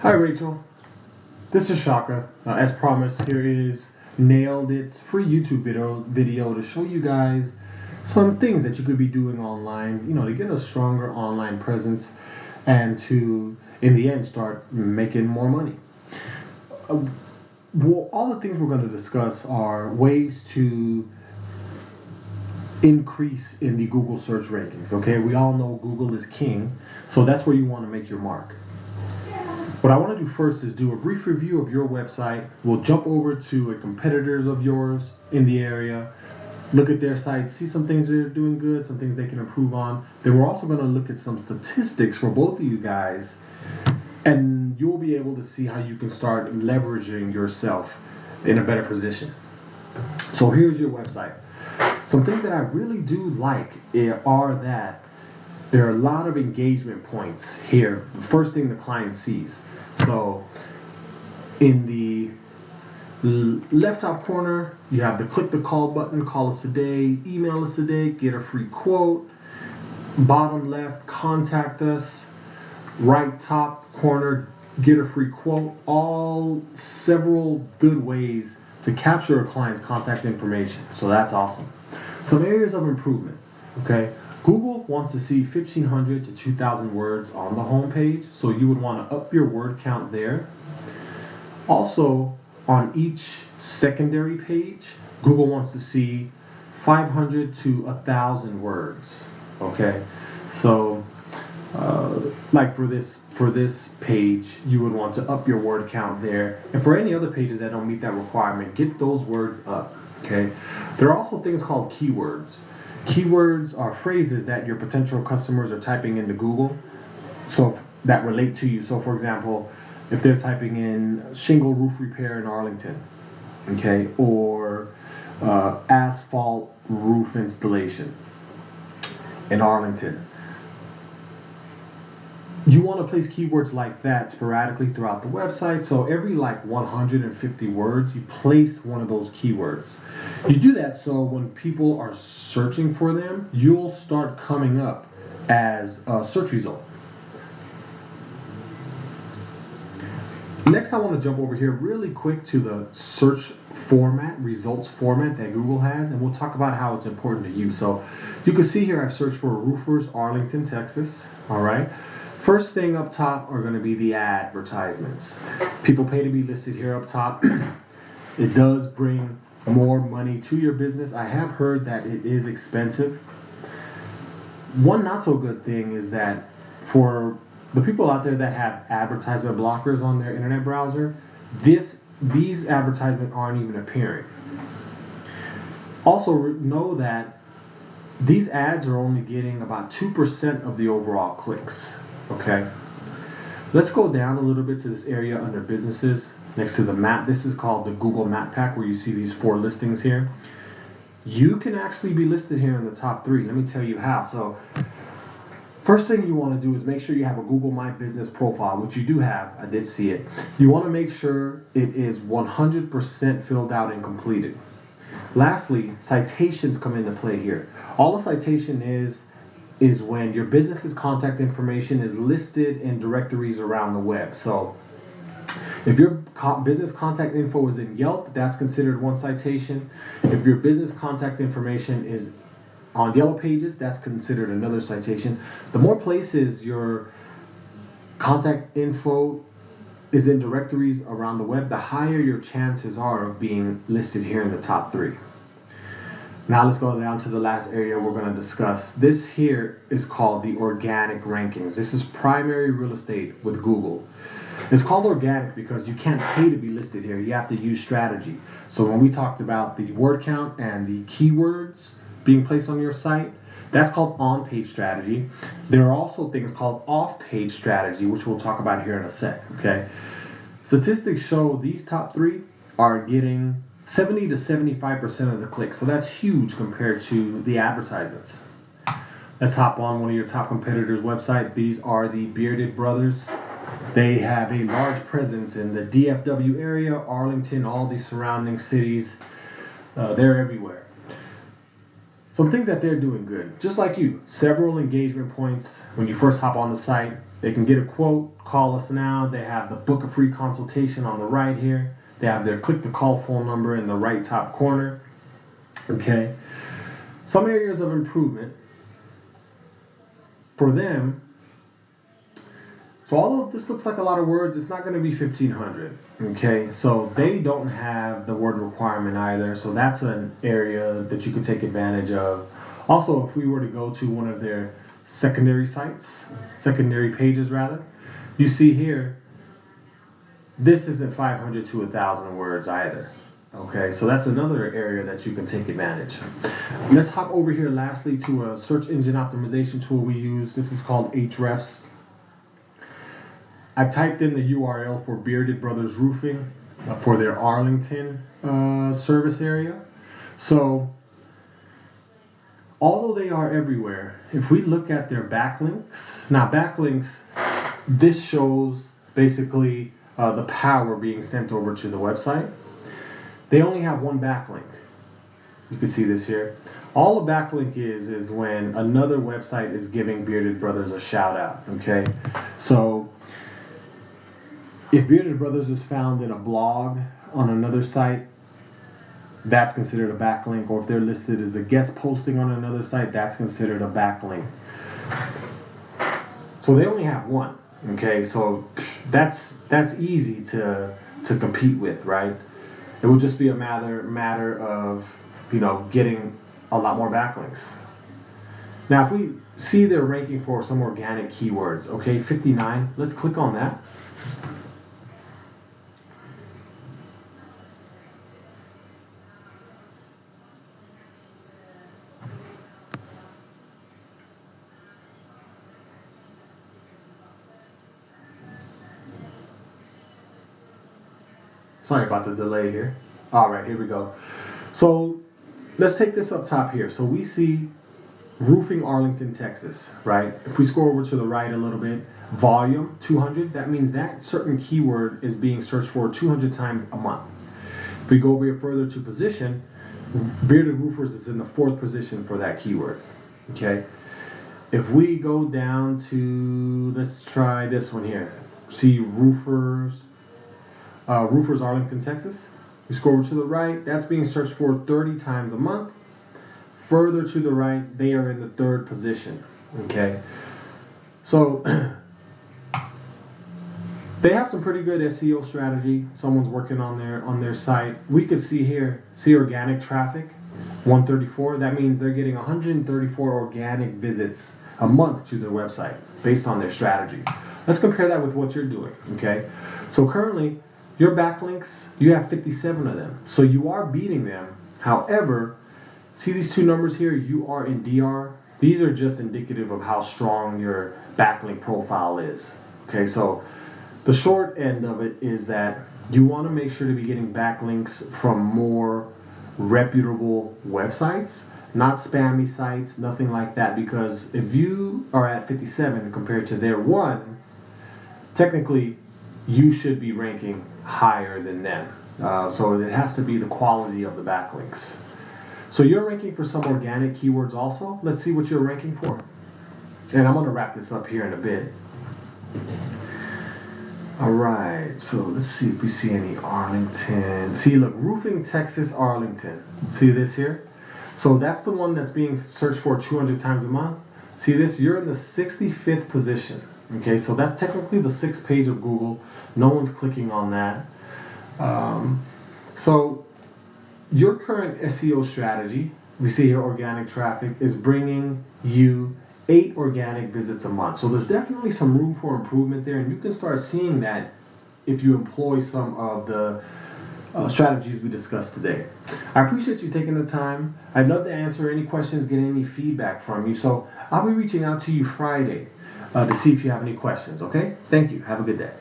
Hi Rachel, this is Shaka. As promised, here is Nailed It's free YouTube video to show you guys some things that you could be doing online, to get a stronger online presence and to, in the end, start making more money. Well, all the things we're going to discuss are ways to increase in the Google search rankings. Okay, we all know Google is king, so that's where you want to make your mark. What I want to do first is do a brief review of your website. We'll jump over to a competitors of yours in the area, look at their sites, see some things they're doing good, some things they can improve on. Then we're also going to look at some statistics for both of you guys, and you'll be able to see how you can start leveraging yourself in a better position. So here's your website. Some things that I really do like are that there are a lot of engagement points here. The first thing the client sees. So in the left top corner, you have the click the call button, call us today, email us today, get a free quote. Bottom left, contact us. Right top corner, get a free quote. All several good ways to capture a client's contact information. So that's awesome. Some areas of improvement, okay? Google wants to see 1,500 to 2,000 words on the home page, so you would want to up your word count there. Also, on each secondary page, Google wants to see 500 to 1,000 words, okay? So, like for this page, you would want to up your word count there. And for any other pages that don't meet that requirement, get those words up, okay? There are also things called keywords. Keywords are phrases that your potential customers are typing into Google, so that relate to you. So for example, if they're typing in shingle roof repair in Arlington, okay, or asphalt roof installation in Arlington, you want to place keywords like that sporadically throughout the website. So every 150 words, you place one of those keywords. You do that so when people are searching for them, you'll start coming up as a search result. Next, I want to jump over here really quick to the search format, results format that Google has, and we'll talk about how it's important to you. So you can see here I've searched for roofers, Arlington, Texas. All right. First thing up top are going to be the advertisements. People pay to be listed here up top. It does bring more money to your business. I have heard that it is expensive. One not so good thing is that for the people out there that have advertisement blockers on their internet browser, these advertisements aren't even appearing. Also know that these ads are only getting about 2% of the overall clicks. Okay, let's go down a little bit to this area under businesses next to the map. This is called the Google Map Pack, where you see these 4 listings here. You can actually be listed here in the top 3. Let me tell you how. So first thing you want to do is make sure you have a Google My Business profile, which you do have. I did see it. You want to make sure it is 100% filled out and completed. Lastly, citations come into play here. All a citation is when your business's contact information is listed in directories around the web. So if your business contact info is in Yelp, that's considered one citation. If your business contact information is on Yellow Pages, that's considered another citation. The more places your contact info is in directories around the web, the higher your chances are of being listed here in the top 3. Now let's go down to the last area we're going to discuss. This here is called the organic rankings. This is primary real estate with Google. It's called organic because you can't pay to be listed here. You have to use strategy. So when we talked about the word count and the keywords being placed on your site, that's called on-page strategy. There are also things called off-page strategy, which we'll talk about here in a sec. Okay. Statistics show these top 3 are getting 70 to 75% of the clicks. So that's huge compared to the advertisements. Let's hop on one of your top competitors' website. These are the Bearded Brothers. They have a large presence in the DFW area, Arlington, all these surrounding cities. They're everywhere. some things that they're doing good, just like you. Several engagement points when you first hop on the site. They can get a quote, call us now. They have the book a free consultation on the right here. They have their click to call phone number in the right top corner. Okay. Some areas of improvement for them. So although this looks like a lot of words, it's not going to be 1,500. Okay, so they don't have the word requirement either. So that's an area that you can take advantage of. Also, if we were to go to one of their secondary sites, secondary pages rather, you see here, this isn't 500 to 1,000 words either. Okay, so that's another area that you can take advantage. Let's hop over here lastly to a search engine optimization tool we use. This is called Ahrefs. I typed in the URL for Bearded Brothers Roofing for their Arlington service area. So, although they are everywhere, if we look at their backlinks, now backlinks, this shows basically the power being sent over to the website. They only have one backlink. You can see this here. All a backlink is when another website is giving Bearded Brothers a shout out. Okay, so if Bearded Brothers is found in a blog on another site, that's considered a backlink. Or if they're listed as a guest posting on another site, that's considered a backlink. So they only have one. Okay, so that's easy to compete with, right? It would just be a matter of, getting a lot more backlinks. Now, if we see they're ranking for some organic keywords, okay, 59, let's click on that. Sorry about the delay here. All right, here we go. So let's take this up top here. So we see roofing Arlington, Texas, right? If we scroll over to the right a little bit, volume 200, that means that certain keyword is being searched for 200 times a month. If we go over here further to position, Bearded Roofers is in the 4th position for that keyword, okay? If we go down to, let's try this one here. See Roofers Arlington, Texas. You scroll over to the right, that's being searched for 30 times a month. Further to the right, they are in the 3rd position. Okay, so they have some pretty good SEO strategy. Someone's working on their site. We could see here, organic traffic, 134. That means they're getting 134 organic visits a month to their website based on their strategy. Let's compare that with what you're doing. Okay, so currently, your backlinks, you have 57 of them. So you are beating them. However, see these two numbers here, UR and DR? These are just indicative of how strong your backlink profile is. Okay, so the short end of it is that you want to make sure to be getting backlinks from more reputable websites, not spammy sites, nothing like that. Because if you are at 57 compared to their 1, technically you should be ranking higher than them. So it has to be the quality of the backlinks. So you're ranking for some organic keywords also. Let's see what you're ranking for. And I'm going to wrap this up here in a bit. All right, so let's see if we see any Arlington. See, look, roofing Texas, Arlington. See this here? So that's the one that's being searched for 200 times a month. See this? You're in the 65th position. Okay, so that's technically the 6th page of Google. No one's clicking on that. So your current SEO strategy, we see here organic traffic, is bringing you 8 organic visits a month. So there's definitely some room for improvement there, and you can start seeing that if you employ some of the strategies we discussed today. I appreciate you taking the time. I'd love to answer any questions, get any feedback from you. So I'll be reaching out to you Friday to see if you have any questions, okay? Thank you. Have a good day.